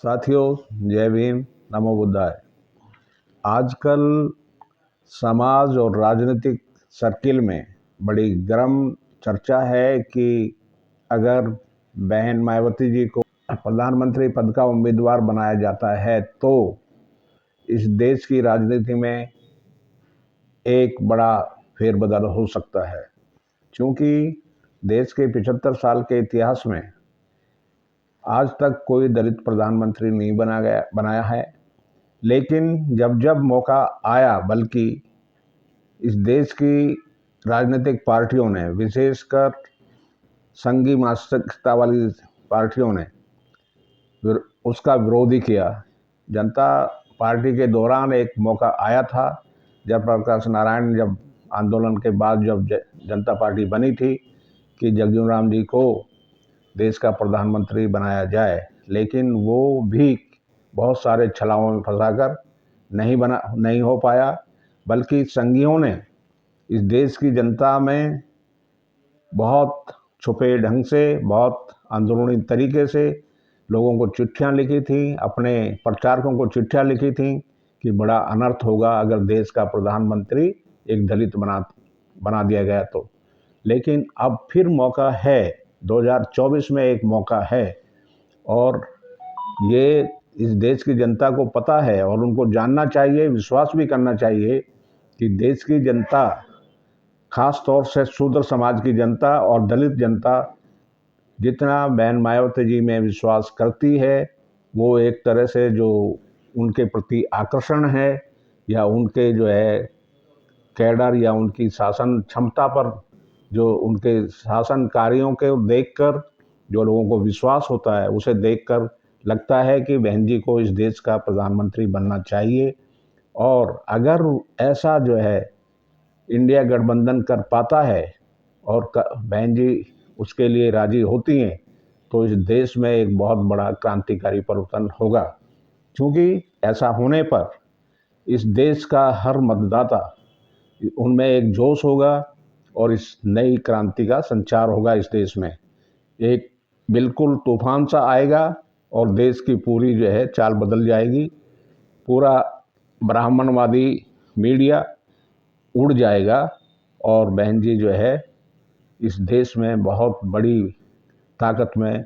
साथियों, जय भीम, नमो बुद्धाय। आजकल समाज और राजनीतिक सर्किल में बड़ी गर्म चर्चा है कि अगर बहन मायावती जी को प्रधानमंत्री पद का उम्मीदवार बनाया जाता है तो इस देश की राजनीति में एक बड़ा फेरबदल हो सकता है। क्योंकि देश के 75 साल के इतिहास में आज तक कोई दलित प्रधानमंत्री नहीं बनाया है। लेकिन जब जब मौका आया, बल्कि इस देश की राजनीतिक पार्टियों ने, विशेषकर संघी मानसिकता वाली पार्टियों ने उसका विरोध ही किया। जनता पार्टी के दौरान एक मौका आया था, जयप्रकाश नारायण जब आंदोलन के बाद जब जनता पार्टी बनी थी कि जगजीवन राम जी को देश का प्रधानमंत्री बनाया जाए, लेकिन वो भी बहुत सारे छलाओं में फंसाकर नहीं हो पाया। बल्कि संघियों ने इस देश की जनता में बहुत छुपे ढंग से, बहुत अंदरूनी तरीके से लोगों को चिट्ठियां लिखी थी, अपने प्रचारकों को चिट्ठियां लिखी थी कि बड़ा अनर्थ होगा अगर देश का प्रधानमंत्री एक दलित बना दिया गया तो। लेकिन अब फिर मौका है, 2024 में एक मौका है, और ये इस देश की जनता को पता है और उनको जानना चाहिए, विश्वास भी करना चाहिए कि देश की जनता, खास तौर से शूद्र समाज की जनता और दलित जनता, जितना बहन मायावती जी में विश्वास करती है, वो एक तरह से जो उनके प्रति आकर्षण है या उनके जो है कैडर या उनकी शासन क्षमता पर, जो उनके शासन कार्यों के देखकर जो लोगों को विश्वास होता है, उसे देखकर लगता है कि बहन जी को इस देश का प्रधानमंत्री बनना चाहिए। और अगर ऐसा जो है इंडिया गठबंधन कर पाता है और बहन जी उसके लिए राजी होती हैं तो इस देश में एक बहुत बड़ा क्रांतिकारी परिवर्तन होगा। क्योंकि ऐसा होने पर इस देश का हर मतदाता, उनमें एक जोश होगा और इस नई क्रांति का संचार होगा। इस देश में एक बिल्कुल तूफान सा आएगा और देश की पूरी जो है चाल बदल जाएगी। पूरा ब्राह्मणवादी मीडिया उड़ जाएगा और बहन जी जो है इस देश में बहुत बड़ी ताकत में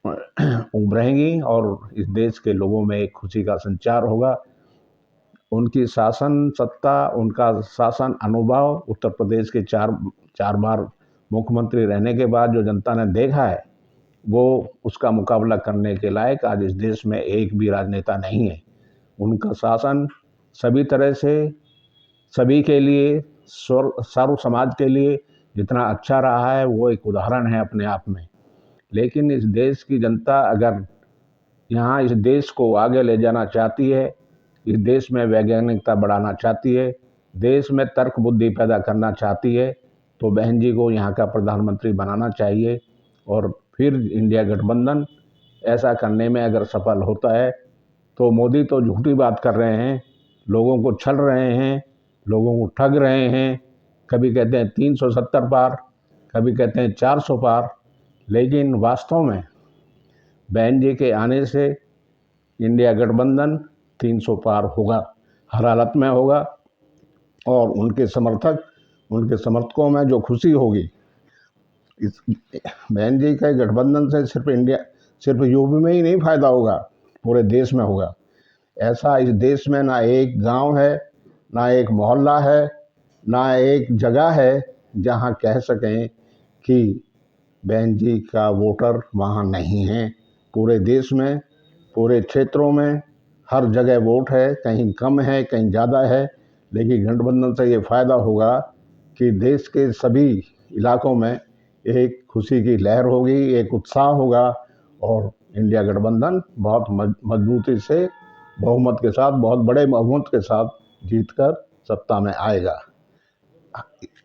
उभरेंगी और इस देश के लोगों में एक खुशी का संचार होगा। उनकी शासन सत्ता, उनका शासन अनुभव, उत्तर प्रदेश के चार बार मुख्यमंत्री रहने के बाद जो जनता ने देखा है, वो उसका मुकाबला करने के लायक आज इस देश में एक भी राजनेता नहीं है। उनका शासन सभी तरह से सभी के लिए, सर्व समाज के लिए जितना अच्छा रहा है, वो एक उदाहरण है अपने आप में। लेकिन इस देश की जनता अगर यहाँ इस देश को आगे ले जाना चाहती है, इस देश में वैज्ञानिकता बढ़ाना चाहती है, देश में तर्क बुद्धि पैदा करना चाहती है, तो बहन जी को यहाँ का प्रधानमंत्री बनाना चाहिए। और फिर इंडिया गठबंधन ऐसा करने में अगर सफल होता है तो मोदी तो झूठी बात कर रहे हैं, लोगों को छल रहे हैं, लोगों को ठग रहे हैं। कभी कहते हैं 370 पार, कभी कहते हैं 400 पार, लेकिन वास्तव में बहन जी के आने से इंडिया गठबंधन 300 पार होगा, हर हालत में होगा। और उनके समर्थकों में जो खुशी होगी, इस बहन जी के गठबंधन से सिर्फ यूपी में ही नहीं फायदा होगा, पूरे देश में होगा। ऐसा इस देश में ना एक गांव है, ना एक मोहल्ला है, ना एक जगह है जहां कह सकें कि बहन जी का वोटर वहां नहीं है। पूरे देश में, पूरे क्षेत्रों में हर जगह वोट है, कहीं कम है, कहीं ज़्यादा है। लेकिन गठबंधन से ये फ़ायदा होगा कि देश के सभी इलाकों में एक खुशी की लहर होगी, एक उत्साह होगा और इंडिया गठबंधन बहुत मजबूती से, बहुमत के साथ, बहुत बड़े बहुमत के साथ जीतकर सत्ता में आएगा,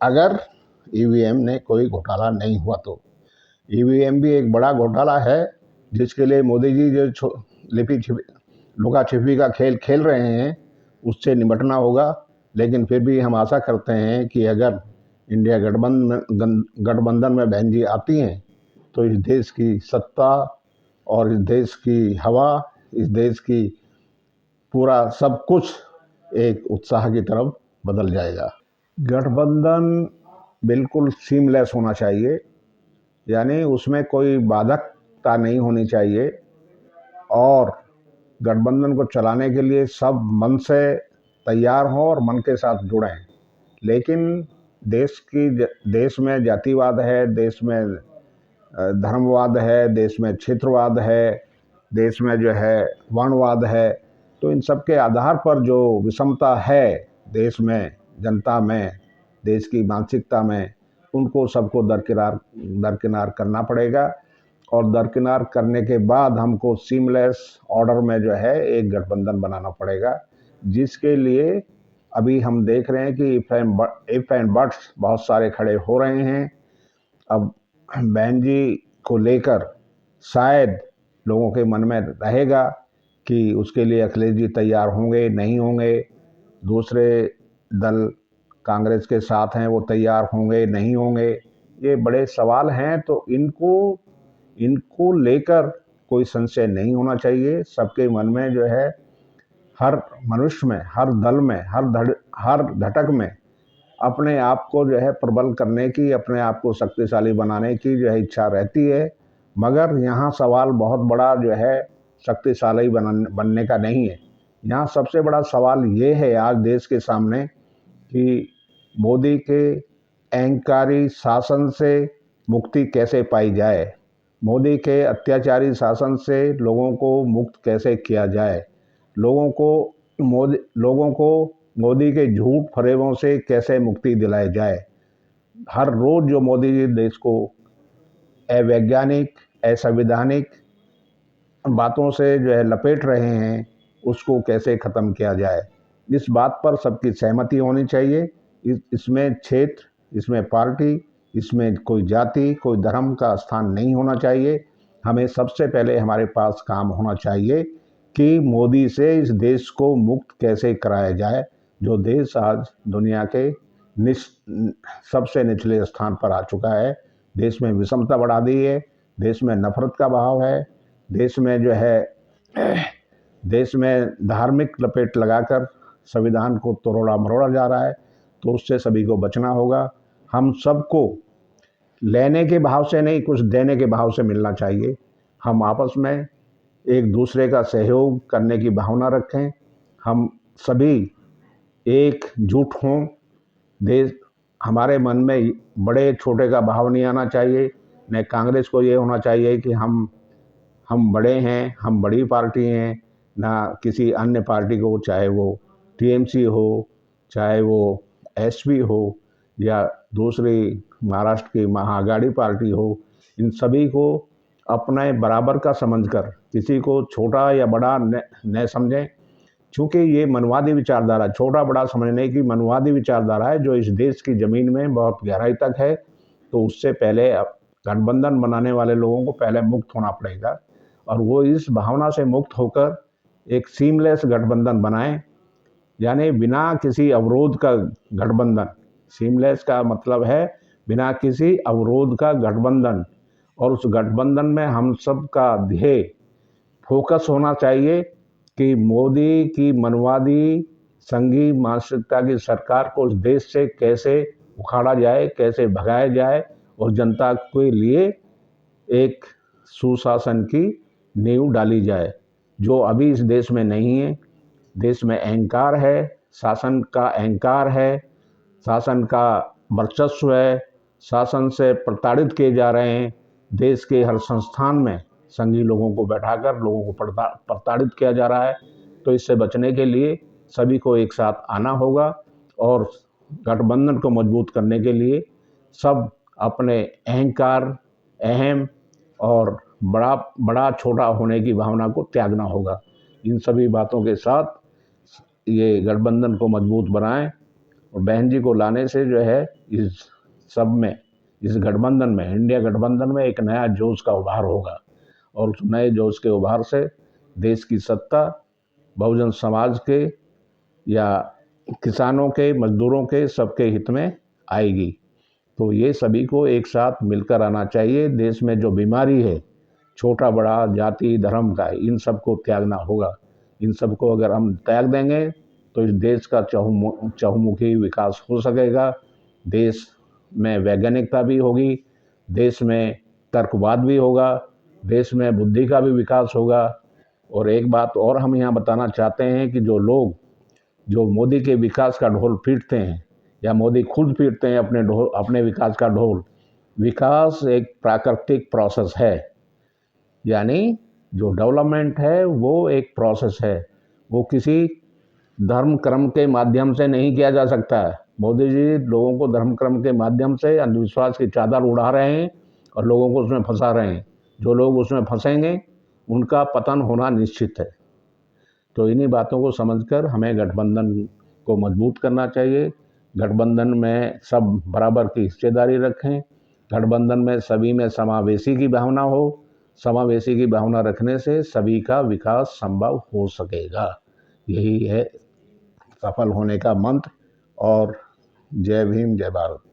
अगर ईवीएम ने कोई घोटाला नहीं हुआ तो। ईवीएम भी एक बड़ा घोटाला है जिसके लिए मोदी जी जो लुका छिपी का खेल खेल रहे हैं, उससे निपटना होगा। लेकिन फिर भी हम आशा करते हैं कि अगर इंडिया गठबंधन में बहन जी आती हैं तो इस देश की सत्ता और इस देश की हवा इस देश की पूरा सब कुछ एक उत्साह की तरफ बदल जाएगा। गठबंधन बिल्कुल सीमलेस होना चाहिए, यानी उसमें कोई बाधकता नहीं होनी चाहिए, और गठबंधन को चलाने के लिए सब मन से तैयार हों और मन के साथ जुड़ें। लेकिन देश में जातिवाद है, देश में धर्मवाद है, देश में क्षेत्रवाद है, देश में जो है वर्णवाद है, तो इन सब के आधार पर जो विषमता है देश में, जनता में, देश की मानसिकता में, उनको सबको दरकिनार करना पड़ेगा। और दरकिनार करने के बाद हमको सीमलेस ऑर्डर में जो है एक गठबंधन बनाना पड़ेगा, जिसके लिए अभी हम देख रहे हैं कि इफ एंड बट्स बहुत सारे खड़े हो रहे हैं। अब बहन जी को लेकर शायद लोगों के मन में रहेगा कि उसके लिए अखिलेश जी तैयार होंगे नहीं होंगे, दूसरे दल कांग्रेस के साथ हैं वो तैयार होंगे नहीं होंगे, ये बड़े सवाल हैं। तो इनको लेकर कोई संशय नहीं होना चाहिए। सबके मन में जो है, हर मनुष्य में, हर दल में, हर घटक में अपने आप को जो है प्रबल करने की, अपने आप को शक्तिशाली बनाने की जो है इच्छा रहती है। मगर यहाँ सवाल बहुत बड़ा जो है शक्तिशाली बनने का नहीं है। यहाँ सबसे बड़ा सवाल ये है आज देश के सामने कि मोदी के अहंकारी शासन से मुक्ति कैसे पाई जाए, मोदी के अत्याचारी शासन से लोगों को मुक्त कैसे किया जाए, लोगों को मोदी के झूठ फरेबों से कैसे मुक्ति दिलाई जाए। हर रोज़ जो मोदी जी देश को अवैज्ञानिक, असंवैधानिक बातों से जो है लपेट रहे हैं, उसको कैसे ख़त्म किया जाए, इस बात पर सबकी सहमति होनी चाहिए। इसमें क्षेत्र, इसमें पार्टी, इसमें कोई जाति, कोई धर्म का स्थान नहीं होना चाहिए। हमें सबसे पहले हमारे पास काम होना चाहिए कि मोदी से इस देश को मुक्त कैसे कराया जाए, जो देश आज दुनिया के सबसे निचले स्थान पर आ चुका है। देश में विषमता बढ़ा दी है, देश में नफरत का भाव है, देश में जो है देश में धार्मिक लपेट लगाकर संविधान को तोड़ा मरोड़ा जा रहा है। तो उससे सभी को बचना होगा। हम सबको लेने के भाव से नहीं, कुछ देने के भाव से मिलना चाहिए। हम आपस में एक दूसरे का सहयोग करने की भावना रखें। हम सभी एकजुट हों। देश, हमारे मन में बड़े छोटे का भाव नहीं आना चाहिए। न कांग्रेस को ये होना चाहिए कि हम बड़े हैं, हम बड़ी पार्टी हैं, ना किसी अन्य पार्टी को, चाहे वो टीएमसी हो, चाहे वो एसपी हो, या दूसरी महाराष्ट्र की महाआघाड़ी पार्टी हो, इन सभी को अपने बराबर का समझकर किसी को छोटा या बड़ा न समझें। चूँकि ये मनवादी विचारधारा, छोटा बड़ा समझने की मनवादी विचारधारा है, जो इस देश की ज़मीन में बहुत गहराई तक है। तो उससे पहले गठबंधन बनाने वाले लोगों को पहले मुक्त होना पड़ेगा, और वो इस भावना से मुक्त होकर एक सीमलेस गठबंधन बनाएं, यानी बिना किसी अवरोध का गठबंधन। सीमलेस का मतलब है बिना किसी अवरोध का गठबंधन, और उस गठबंधन में हम सब का ध्येय फोकस होना चाहिए कि मोदी की मनवादी संघी मानसिकता की सरकार को उस देश से कैसे उखाड़ा जाए, कैसे भगाया जाए, और जनता के लिए एक सुशासन की नींव डाली जाए, जो अभी इस देश में नहीं है। देश में अहंकार है, शासन का अहंकार है, शासन का वर्चस्व है, शासन से प्रताड़ित किए जा रहे हैं। देश के हर संस्थान में संघी लोगों को बैठाकर लोगों को प्रताड़ित किया जा रहा है। तो इससे बचने के लिए सभी को एक साथ आना होगा, और गठबंधन को मजबूत करने के लिए सब अपने अहंकार, अहम और बड़ा छोटा होने की भावना को त्यागना होगा। इन सभी बातों के साथ ये गठबंधन को मजबूत बनाएं, और बहन जी को लाने से जो है इस सब में, इस गठबंधन में, इंडिया गठबंधन में एक नया जोश का उभार होगा, और उस नए जोश के उभार से देश की सत्ता बहुजन समाज के या किसानों के, मजदूरों के, सबके हित में आएगी। तो ये सभी को एक साथ मिलकर आना चाहिए। देश में जो बीमारी है, छोटा बड़ा जाति धर्म का इन सबको त्यागना होगा। इन सबको अगर हम त्याग देंगे तो इस देश का चहुमुखी विकास हो सकेगा। देश में वैज्ञानिकता भी होगी, देश में तर्कवाद भी होगा, देश में बुद्धि का भी विकास होगा। और एक बात और हम यहाँ बताना चाहते हैं कि जो लोग जो मोदी के विकास का ढोल पीटते हैं या मोदी खुद पीटते हैं अपने विकास का ढोल, विकास एक प्राकृतिक प्रोसेस है। यानी जो डेवलपमेंट है वो एक प्रोसेस है, वो किसी धर्म क्रम के माध्यम से नहीं किया जा सकता है। मोदी जी लोगों को धर्म क्रम के माध्यम से अंधविश्वास की चादर उड़ा रहे हैं और लोगों को उसमें फंसा रहे हैं। जो लोग उसमें फंसेंगे उनका पतन होना निश्चित है। तो इन्हीं बातों को समझकर हमें गठबंधन को मजबूत करना चाहिए। गठबंधन में सब बराबर की हिस्सेदारी रखें। गठबंधन में सभी में समावेशी की भावना हो। समावेशी की भावना रखने से सभी का विकास संभव हो सकेगा। यही है सफल होने का मंत्र। और जय भीम, जय भारत।